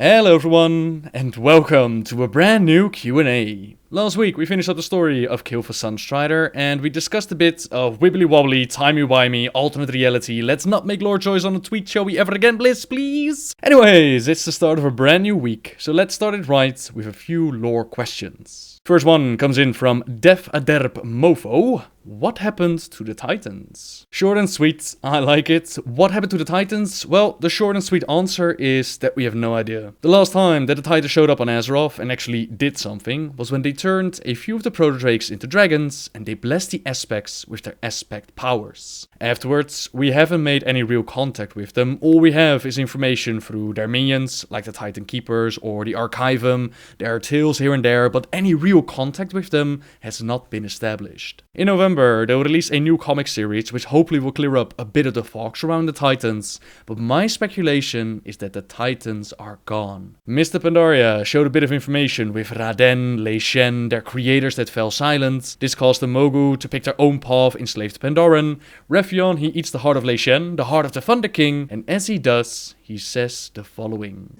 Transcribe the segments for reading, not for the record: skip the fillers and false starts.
Hello everyone, and welcome to a brand new Q&A. Last week we finished up the story of Kill for Sunstrider, and we discussed a bit of wibbly wobbly, timey-wimey, alternate reality. Let's not make lore choice on a tweet, shall we ever again, Bliss, please? Anyways, it's the start of a brand new week, so let's start it right with a few lore questions. First one comes in from Def Aderp Mofo. What happened to the Titans? Short and sweet, I like it. What happened to the Titans? Well, the short and sweet answer is that we have no idea. The last time that the Titans showed up on Azeroth and actually did something was when they turned a few of the Proto-Drakes into dragons and they blessed the aspects with their aspect powers. Afterwards, we haven't made any real contact with them. All we have is information through their minions, like the Titan Keepers or the Archivum. There are tales here and there, but any real contact with them has not been established. In November, they'll release a new comic series which hopefully will clear up a bit of the fog around the Titans, but my speculation is that the Titans are gone. Mr. Pandaria showed a bit of information with Raden, Lei Shen, their creators that fell silent. This caused the Mogu to pick their own path, enslaved Pandaren. Rephion, he eats the heart of Lei Shen, the heart of the Thunder King, and as he does, he says the following.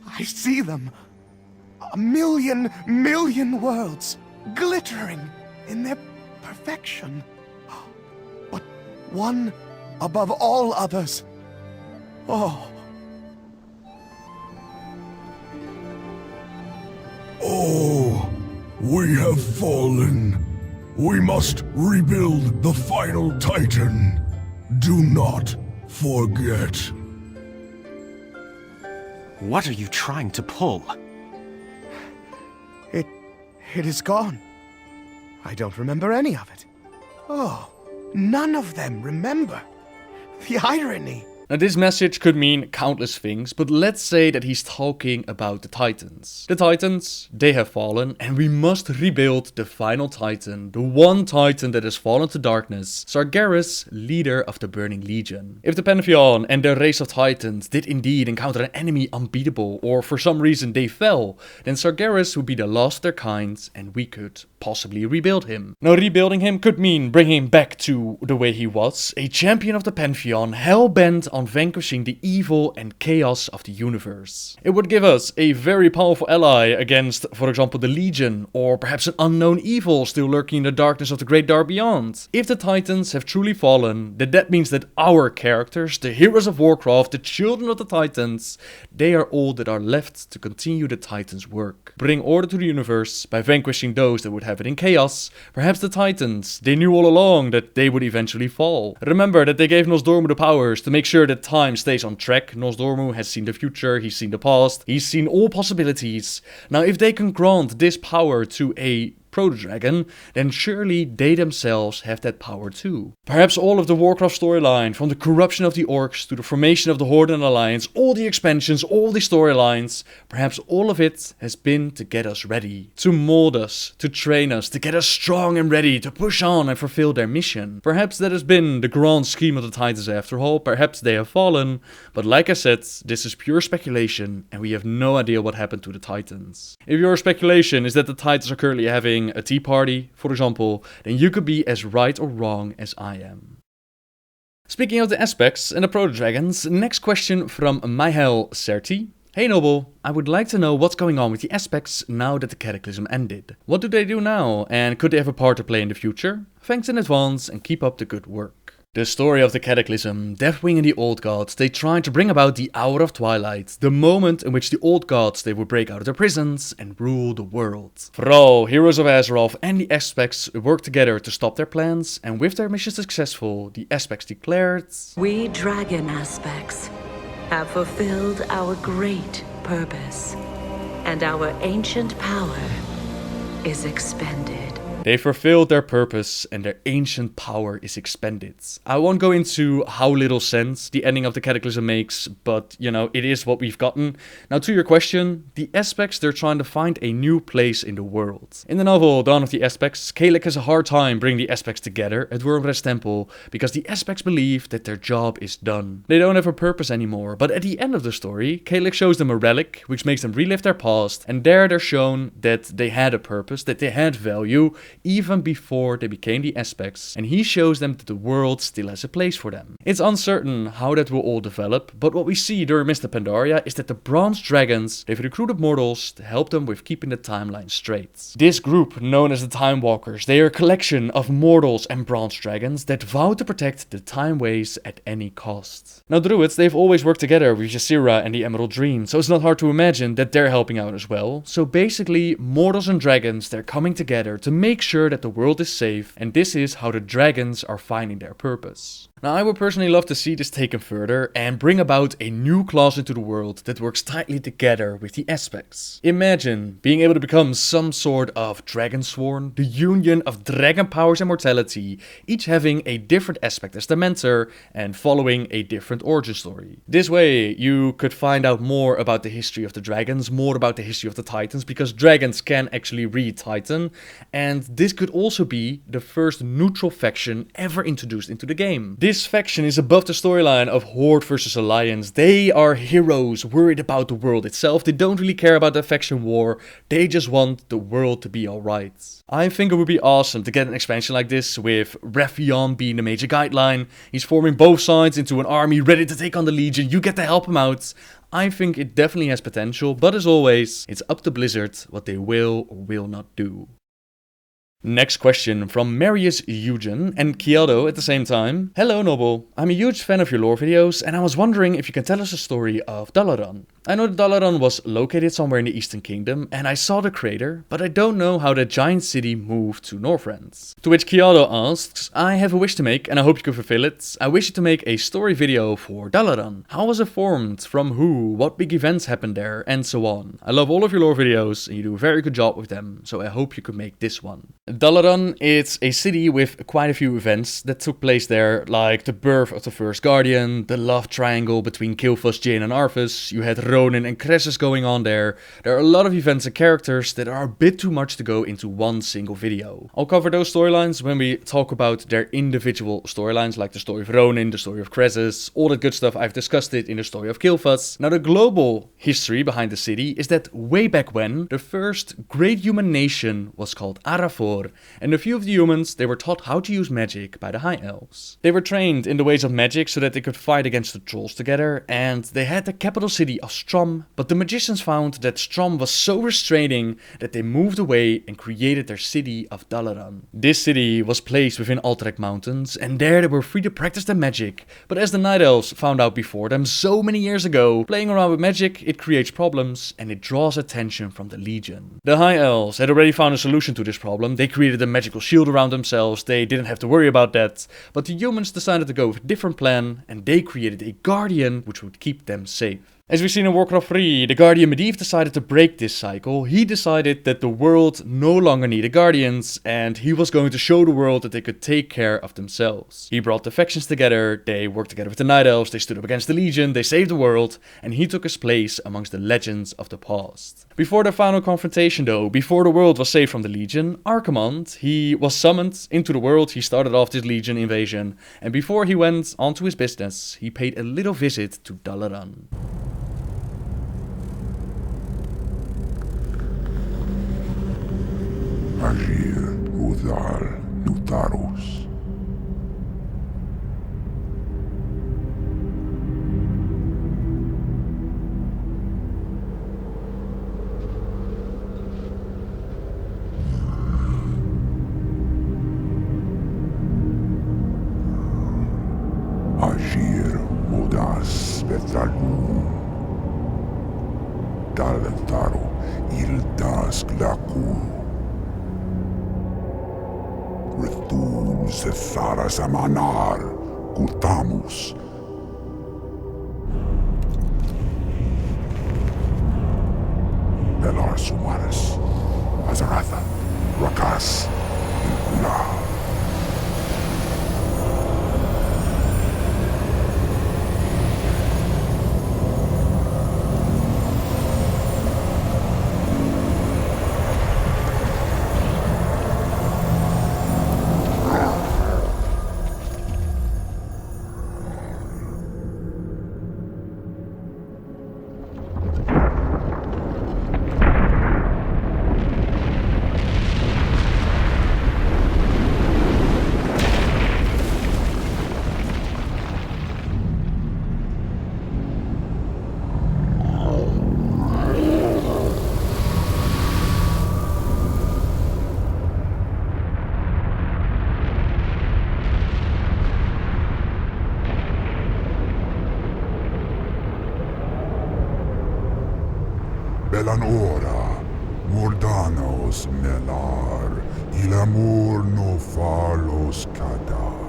I see them. A million worlds, glittering in their perfection. But one above all others. Oh, we have fallen. We must rebuild the final Titan. Do not forget. What are you trying to pull? It is gone. I don't remember any of it. Oh, none of them remember. The irony. Now this message could mean countless things, but let's say that he's talking about the Titans. The Titans, they have fallen, and we must rebuild the final Titan, the one Titan that has fallen to darkness, Sargeras, leader of the Burning Legion. If the Pantheon and their race of Titans did indeed encounter an enemy unbeatable, or for some reason they fell, then Sargeras would be the last of their kind, and we could possibly rebuild him. Now rebuilding him could mean bringing him back to the way he was, a champion of the Pantheon, hell-bent on vanquishing the evil and chaos of the universe. It would give us a very powerful ally against, for example, the Legion, or perhaps an unknown evil still lurking in the darkness of the Great Dark Beyond. If the Titans have truly fallen, then that means that our characters, the heroes of Warcraft, the children of the Titans, they are all that are left to continue the Titans' work. Bring order to the universe by vanquishing those that would have it in chaos. Perhaps the Titans, they knew all along that they would eventually fall. Remember that they gave Nosdormu the powers to make sure that time stays on track. Nosdormu has seen the future, he's seen the past, he's seen all possibilities. Now if they can grant this power to a Proto-Dragon, then surely they themselves have that power too. Perhaps all of the Warcraft storyline, from the corruption of the orcs to the formation of the Horde and Alliance, all the expansions, all the storylines, perhaps all of it has been to get us ready, to mold us, to train us, to get us strong and ready to push on and fulfill their mission. Perhaps that has been the grand scheme of the Titans after all, perhaps they have fallen, but like I said, this is pure speculation and we have no idea what happened to the Titans. If your speculation is that the Titans are currently having a tea party, for example, then you could be as right or wrong as I am. Speaking of the aspects and the Proto-Dragons, next question from Mihail Serti. Hey Noble, I would like to know what's going on with the aspects now that the Cataclysm ended. What do they do now, and could they have a part to play in the future? Thanks in advance and keep up the good work. The story of the Cataclysm, Deathwing and the Old Gods, they tried to bring about the Hour of Twilight, the moment in which the Old Gods, they would break out of their prisons and rule the world. Thrall, heroes of Azeroth and the Aspects worked together to stop their plans, and with their mission successful, the Aspects declared, "We Dragon Aspects have fulfilled our great purpose, and our ancient power is expended." They fulfilled their purpose and their ancient power is expended. I won't go into how little sense the ending of the Cataclysm makes, but you know, it is what we've gotten. Now to your question, the Aspects, they're trying to find a new place in the world. In the novel Dawn of the Aspects, Kalec has a hard time bringing the Aspects together at Wyrmrest Temple because the Aspects believe that their job is done. They don't have a purpose anymore, but at the end of the story, Kalec shows them a relic which makes them relive their past, and there they're shown that they had a purpose, that they had value, even before they became the aspects, and he shows them that the world still has a place for them. It's uncertain how that will all develop, but what we see during Mr. Pandaria is that the bronze dragons, they've recruited mortals to help them with keeping the timeline straight. This group, known as the Time Walkers, they are a collection of mortals and bronze dragons that vow to protect the time ways at any cost. Now druids, they've always worked together with Ysera and the Emerald Dream, so it's not hard to imagine that they're helping out as well. So basically, mortals and dragons, they're coming together to make sure that the world is safe, and this is how the dragons are finding their purpose. Now I would personally love to see this taken further and bring about a new class into the world that works tightly together with the aspects. Imagine being able to become some sort of Dragonsworn, the union of dragon powers and mortality, each having a different aspect as the mentor and following a different origin story. This way you could find out more about the history of the dragons, more about the history of the titans, because dragons can actually read Titan, and this could also be the first neutral faction ever introduced into the game. This faction is above the storyline of Horde versus Alliance. They are heroes worried about the world itself. They don't really care about the faction war. They just want the world to be alright. I think it would be awesome to get an expansion like this with Raphion being the major guideline. He's forming both sides into an army ready to take on the Legion. You get to help him out. I think it definitely has potential, but as always, it's up to Blizzard what they will or will not do. Next question from Marius Eugen and Kyoto at the same time. Hello Noble, I'm a huge fan of your lore videos and I was wondering if you can tell us the story of Dalaran. I know that Dalaran was located somewhere in the Eastern Kingdom and I saw the crater, but I don't know how that giant city moved to Northrend. To which Kyoto asks, I have a wish to make and I hope you can fulfill it. I wish you to make a story video for Dalaran. How was it formed? From who? What big events happened there? And so on. I love all of your lore videos and you do a very good job with them, so I hope you could make this one. Dalaran, it's a city with quite a few events that took place there, like the birth of the first Guardian, the love triangle between Kil'Thuzad, Jain and Arthas, you had Ronin and Cressus going on there. There are a lot of events and characters that are a bit too much to go into one single video. I'll cover those storylines when we talk about their individual storylines, like the story of Ronin, the story of Cressus, all that good stuff. I've discussed it in the story of Kil'Thuzad. Now the global history behind the city is that way back when, the first great human nation was called Arafor. And a few of the humans, they were taught how to use magic by the High Elves. They were trained in the ways of magic so that they could fight against the trolls together, and they had the capital city of Strom, but the magicians found that Strom was so restraining that they moved away and created their city of Dalaran. This city was placed within Alterac Mountains, and there they were free to practice their magic, but as the Night Elves found out before them so many years ago, playing around with magic, it creates problems, and it draws attention from the Legion. The High Elves had already found a solution to this problem. They created a magical shield around themselves, they didn't have to worry about that, but the humans decided to go with a different plan, and they created a Guardian which would keep them safe. As we've seen in Warcraft 3, the Guardian Medivh decided to break this cycle. He decided that the world no longer needed Guardians, and he was going to show the world that they could take care of themselves. He brought the factions together, they worked together with the Night Elves, they stood up against the Legion, they saved the world, and he took his place amongst the legends of the past. Before the final confrontation though, before the world was saved from the Legion, Archimonde, he was summoned into the world, he started off this Legion invasion, and before he went on to his business, he paid a little visit to Dalaran. Agir, Udal, Nutarus. Agir, Udas, Betralu. Dalentaro, Ildas, Glaku. Retum Zepharas Amanar, Kutamus. Belar Sumaris, Azaratha, Rakas, Ilkula. Belanora, Mordanos melar, il amor no falos cadar.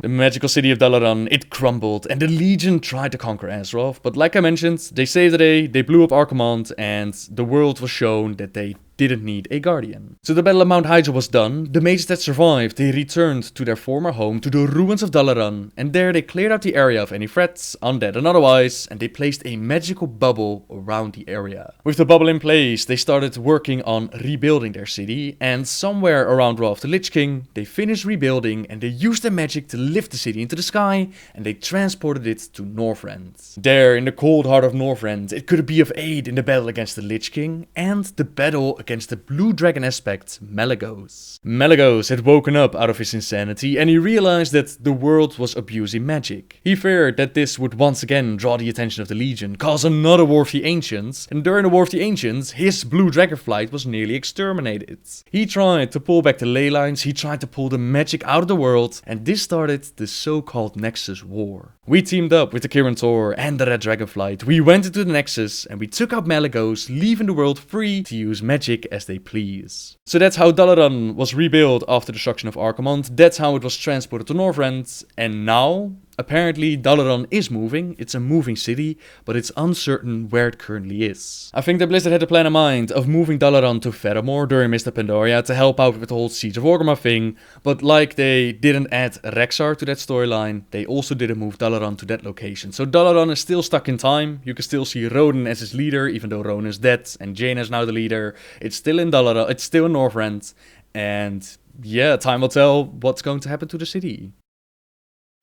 The magical city of Dalaran, it crumbled, and the Legion tried to conquer Azeroth, but like I mentioned, they saved the day, they blew up Archimonde, and the world was shown that they didn't need a guardian. So the battle of Mount Hydra was done, the mages that survived, they returned to their former home, to the ruins of Dalaran, and there they cleared out the area of any threats, undead and otherwise, and they placed a magical bubble around the area. With the bubble in place, they started working on rebuilding their city, and somewhere around Wrath the Lich King, they finished rebuilding, and they used their magic to lift the city into the sky, and they transported it to Northrend. There, in the cold heart of Northrend, it could be of aid in the battle against the Lich King, and the battle against the blue dragon aspect, Malygos. Malygos had woken up out of his insanity, and he realized that the world was abusing magic. He feared that this would once again draw the attention of the Legion, cause another war of the Ancients, and during the war of the Ancients, his blue dragon flight was nearly exterminated. He tried to pull back the ley lines, he tried to pull the magic out of the world, and this started the so-called Nexus War. We teamed up with the Kirin Tor and the Red Dragonflight, we went into the Nexus, and we took out Malygos, leaving the world free to use magic as they please. So that's how Dalaran was rebuilt after the destruction of Archimonde, that's how it was transported to Northrend, and now, apparently Dalaran is moving, it's a moving city, but it's uncertain where it currently is. I think that Blizzard had a plan in mind of moving Dalaran to Faramore during Mist of Pandaria to help out with the whole Siege of Orgrimmar thing, but like they didn't add Rexxar to that storyline, they also didn't move Dalaran to that location. So Dalaran is still stuck in time, you can still see Roden as his leader, even though Roden is dead, and Jaina is now the leader. It's still in Dalaran, it's still in Northrend, and yeah, time will tell what's going to happen to the city.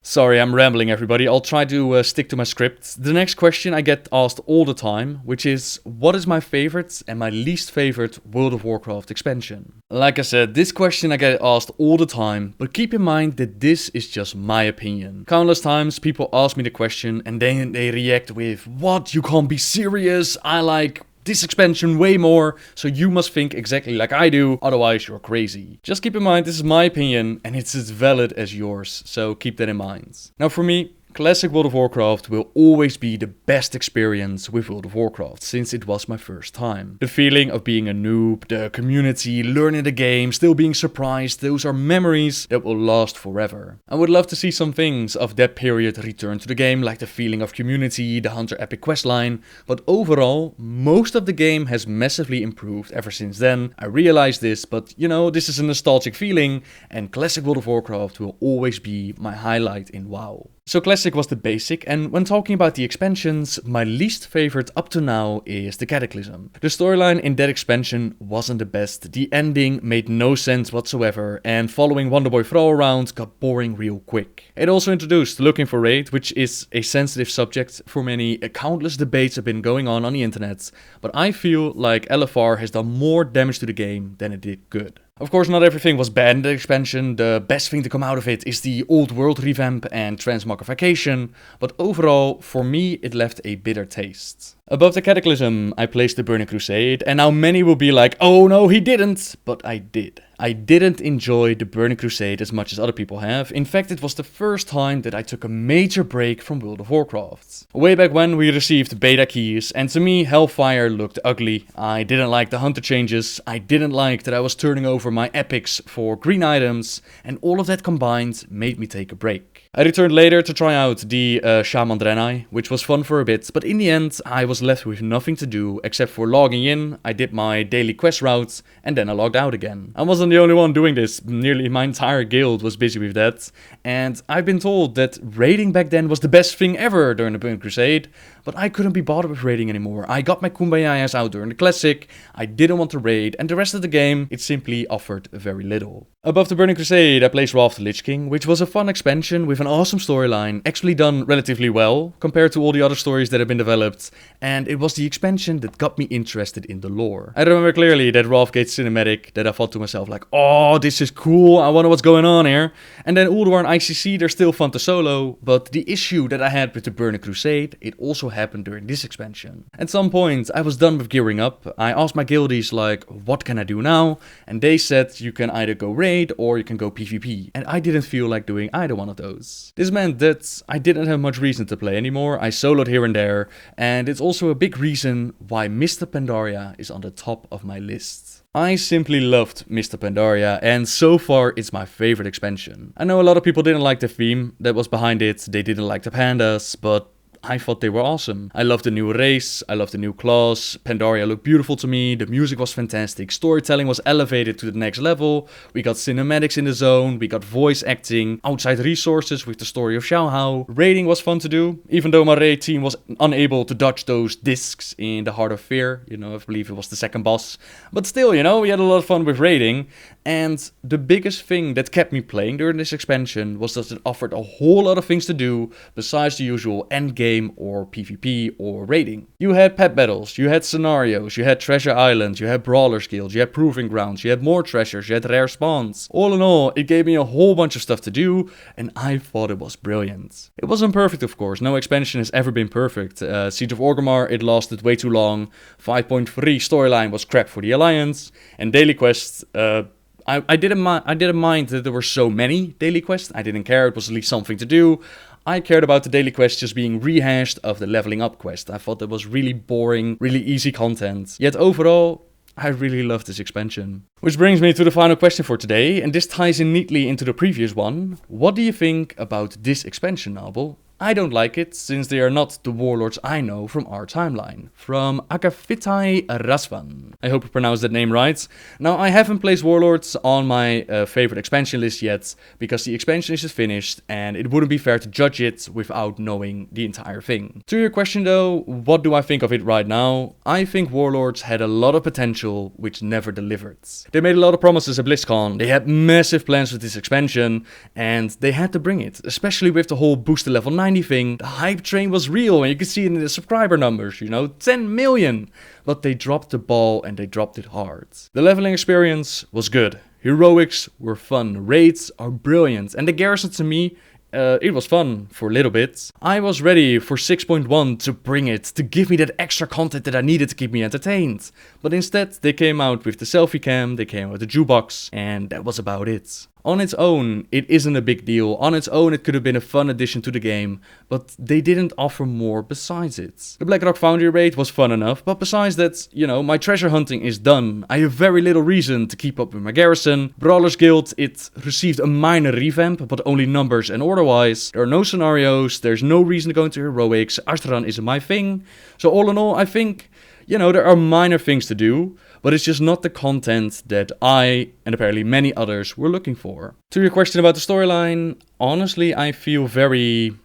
Sorry, I'm rambling everybody, I'll try to stick to my script. The next question I get asked all the time, which is, what is my favorite and my least favorite World of Warcraft expansion? Like I said, this question I get asked all the time, but keep in mind that this is just my opinion. Countless times people ask me the question and then they react with, what, you can't be serious, I like this expansion way more, so you must think exactly like I do, otherwise you're crazy. Just keep in mind, this is my opinion, and it's as valid as yours, so keep that in mind. Now for me, Classic World of Warcraft will always be the best experience with World of Warcraft, since it was my first time. The feeling of being a noob, the community, learning the game, still being surprised, those are memories that will last forever. I would love to see some things of that period return to the game, like the feeling of community, the Hunter Epic questline, but overall, most of the game has massively improved ever since then. I realize this, but you know, this is a nostalgic feeling, and Classic World of Warcraft will always be my highlight in WoW. So Classic was the basic, and when talking about the expansions, my least favorite up to now is the Cataclysm. The storyline in that expansion wasn't the best, the ending made no sense whatsoever, and following Wonderboy Thrall around got boring real quick. It also introduced Looking for Raid, which is a sensitive subject for many. Countless debates have been going on the internet, but I feel like LFR has done more damage to the game than it did good. Of course, not everything was bad in the expansion, the best thing to come out of it is the old world revamp and transmogrification, but overall, for me, it left a bitter taste. Above the Cataclysm, I placed the Burning Crusade, and now many will be like, oh no, he didn't, but I did. I didn't enjoy the Burning Crusade as much as other people have. In fact, it was the first time that I took a major break from World of Warcraft. Way back when we received beta keys, and to me, Hellfire looked ugly. I didn't like the hunter changes, I didn't like that I was turning over my epics for green items, and all of that combined made me take a break. I returned later to try out the Shaman Draenei, which was fun for a bit, but in the end I was left with nothing to do except for logging in, I did my daily quest routes, and then I logged out again. I wasn't the only one doing this, nearly my entire guild was busy with that, and I've been told that raiding back then was the best thing ever during the Burning Crusade, but I couldn't be bothered with raiding anymore. I got my Kumbayayas out during the Classic, I didn't want to raid, and the rest of the game, it simply offered very little. Above the Burning Crusade, I placed Wrath of the Lich King, which was a fun expansion with an awesome storyline, actually done relatively well, compared to all the other stories that have been developed, and it was the expansion that got me interested in the lore. I remember clearly that Wrathgate cinematic, that I thought to myself like, oh, this is cool, I wonder what's going on here. And then Ulduar and ICC, they're still fun to solo, but the issue that I had with the Burning Crusade, it also happen during this expansion. At some point, I was done with gearing up. I asked my guildies like, what can I do now? And they said you can either go raid or you can go PvP. And I didn't feel like doing either one of those. This meant that I didn't have much reason to play anymore. I soloed here and there. And it's also a big reason why Mr. Pandaria is on the top of my list. I simply loved Mr. Pandaria, and so far it's my favorite expansion. I know a lot of people didn't like the theme that was behind it, they didn't like the pandas, but I thought they were awesome. I loved the new race, I loved the new class, Pandaria looked beautiful to me, the music was fantastic, storytelling was elevated to the next level, we got cinematics in the zone, we got voice acting, outside resources with the story of Xiaohao. Raiding was fun to do, even though my raid team was unable to dodge those discs in the Heart of Fear, you know, I believe it was the second boss. But still, you know, we had a lot of fun with raiding, and the biggest thing that kept me playing during this expansion was that it offered a whole lot of things to do besides the usual endgame or PvP or raiding. You had pet battles, you had scenarios, you had treasure islands, you had brawlers guilds, you had proving grounds, you had more treasures, you had rare spawns. All in all, it gave me a whole bunch of stuff to do, and I thought it was brilliant. It wasn't perfect, of course, no expansion has ever been perfect. Siege of Orgrimmar, it lasted way too long, 5.3 storyline was crap for the Alliance, and daily quests, I didn't mind that there were so many daily quests. I didn't care, it was at least something to do. I cared about the daily quests just being rehashed of the leveling up quest. I thought that was really boring, really easy content. Yet overall, I really loved this expansion. Which brings me to the final question for today, and this ties in neatly into the previous one. What do you think about this expansion, Noble? I don't like it, since they are not the warlords I know from our timeline. From Akafitai Rasvan. I hope I pronounced that name right. Now, I haven't placed warlords on my favorite expansion list yet, because the expansion is finished, and it wouldn't be fair to judge it without knowing the entire thing. To your question though, what do I think of it right now? I think warlords had a lot of potential, which never delivered. They made a lot of promises at BlizzCon, they had massive plans with this expansion, and they had to bring it, especially with the whole boost to level 90 thing. The hype train was real, and you can see it in the subscriber numbers, you know, 10 million. But they dropped the ball, and they dropped it hard. The leveling experience was good. Heroics were fun. Raids are brilliant. And the garrison, to me, it was fun for a little bit. I was ready for 6.1 to bring it, to give me that extra content that I needed to keep me entertained. But instead, they came out with the selfie cam, they came out with the jukebox, and that was about it. On its own, it isn't a big deal. On its own, it could have been a fun addition to the game, but they didn't offer more besides it. The Blackrock Foundry raid was fun enough, but besides that, you know, my treasure hunting is done. I have very little reason to keep up with my garrison. Brawlers Guild, it received a minor revamp, but only numbers and order-wise. There are no scenarios, there's no reason to go into heroics. Astran isn't my thing. So all in all, I think, you know, there are minor things to do, but it's just not the content that I, and apparently many others, were looking for. To your question about the storyline, honestly, I feel very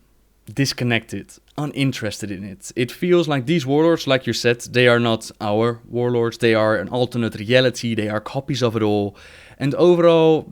disconnected, uninterested in it. It feels like these warlords, like you said, they are not our warlords, they are an alternate reality, they are copies of it all, and overall,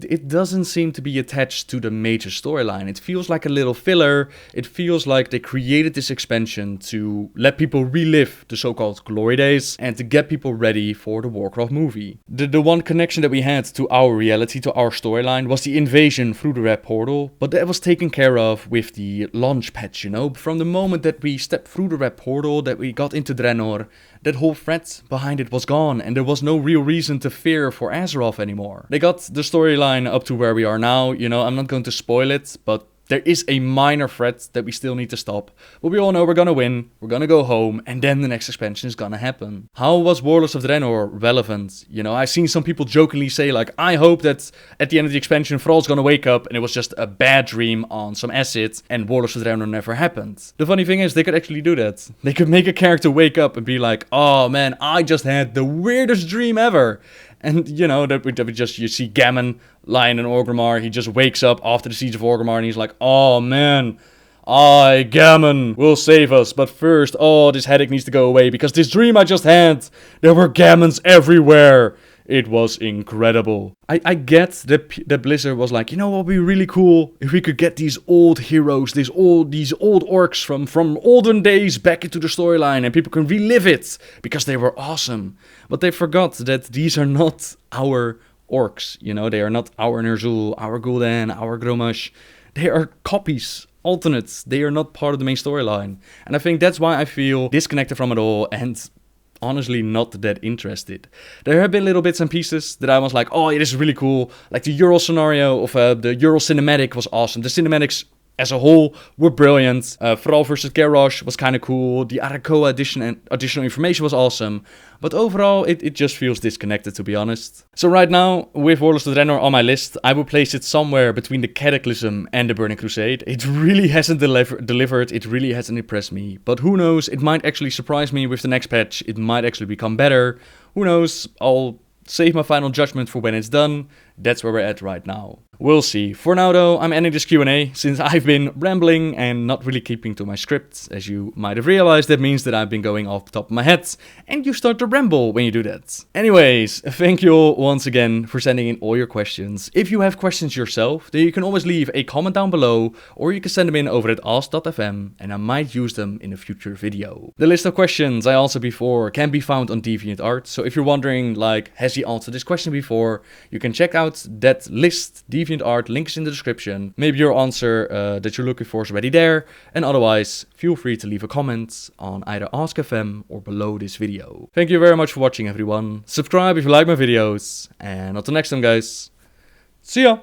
it doesn't seem to be attached to the major storyline. It feels like a little filler. It feels like they created this expansion to let people relive the so-called glory days and to get people ready for the Warcraft movie. The one connection that we had to our reality, to our storyline, was the invasion through the red portal, but that was taken care of with the launch patch, you know. From the moment that we stepped through the red portal, that we got into Draenor, that whole threat behind it was gone, and there was no real reason to fear for Azeroth anymore. They got the storyline up to where we are now, you know, I'm not going to spoil it, but there is a minor threat that we still need to stop. But we all know we're gonna win, we're gonna go home, and then the next expansion is gonna happen. How was Warlords of Draenor relevant? You know, I've seen some people jokingly say, like, I hope that at the end of the expansion, Thrall's gonna wake up and it was just a bad dream on some acid, and Warlords of Draenor never happened. The funny thing is, they could actually do that. They could make a character wake up and be like, oh man, I just had the weirdest dream ever. And, you know, you see Gammon lying in Orgrimmar, he just wakes up after the Siege of Orgrimmar and he's like, oh man, Gammon will save us, but first, this headache needs to go away, because this dream I just had, there were Gammons everywhere. It was incredible. I get that Blizzard was like, you know what would be really cool? If we could get these old heroes, these old orcs from olden days back into the storyline, and people can relive it, because they were awesome. But they forgot that these are not our orcs, you know, they are not our Ner'zhul, our Gul'dan, our Grommash. They are copies alternates. They are not part of the main storyline. And I think that's why I feel disconnected from it all and honestly not that interested. There have been little bits and pieces that I was like, oh yeah, this is really cool. Like the Ural scenario of the Ural cinematic was awesome. The cinematics as a whole were brilliant. Thrall versus Garrosh was kind of cool. The Arakoa addition and additional information was awesome. But overall, it just feels disconnected, to be honest. So right now, with Warlords of Draenor on my list, I would place it somewhere between the Cataclysm and the Burning Crusade. It really hasn't delivered, it really hasn't impressed me. But who knows, it might actually surprise me with the next patch. It might actually become better. Who knows, I'll save my final judgment for when it's done. That's where we're at right now. We'll see. For now though, I'm ending this Q&A since I've been rambling and not really keeping to my script. As you might have realized, that means that I've been going off the top of my head, and you start to ramble when you do that. Anyways, thank you all once again for sending in all your questions. If you have questions yourself, then you can always leave a comment down below, or you can send them in over at ask.fm, and I might use them in a future video. The list of questions I answered before can be found on DeviantArt, so if you're wondering, like, has he answered this question before, you can check out that list. DeviantArt, link is in the description. Maybe your answer that you're looking for is already there, and otherwise feel free to leave a comment on either Ask.fm or below this video. Thank you very much for watching everyone. Subscribe if you like my videos, and until next time guys, see ya!